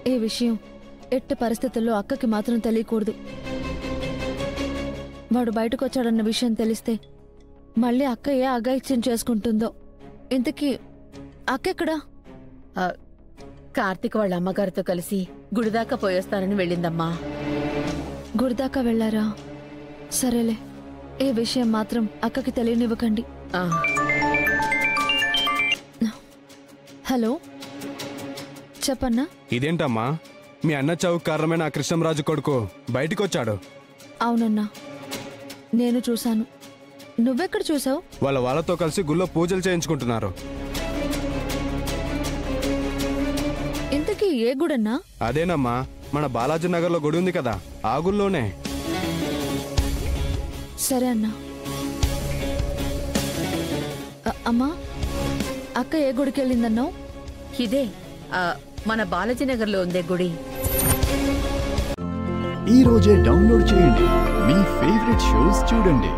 ఈ విషయం ఎట్టి పరిస్థితుల్లో అక్కకి మాత్రం తెలియకూడదు. వాడు బయటకు వచ్చాడన్న విషయం తెలిస్తే మళ్ళీ అక్క ఏ అఘాయిత్యం చేసుకుంటుందో. ఇంతకీ అక్కెక్కడా? కార్తీక్ వాళ్ళ అమ్మగారితో కలిసి గుడిదాకా పోయొస్తానని వెళ్ళిందమ్మా. గుడిదాకా వెళ్లారా? సరేలే, ఈ విషయం మాత్రం అక్కకి తెలియనివ్వకండి. హలో, చెప్పన్నా. ఇదేంటమ్మా, మీ అన్న చావుకు కారణమైన ఆ కృష్ణంరాజు కొడుకు బయటికొచ్చాడు. అవునన్నా, నేను చూశాను. నువ్వెక్కడ చూసావు? వాళ్ళతో కలిసి గుళ్ళో పూజలు చేయించుకుంటున్నారు. ఇంతకీ ఏ గుడన్నా? అదేనమ్మా, మన బాలాజీ నగర్ లో గుడి ఉంది కదా, ఆ గుళ్ళోనే. సరే అన్నా. అమ్మా, అక్క ఏ గుడికి వెళ్ళిందన్నావు? ఇదే మన బాలాజీ నగర్ లో ఉందే గుడి. ఈ రోజే డౌన్లోడ్ చేయండి, మీ ఫేవరెట్ షోస్ చూడండి.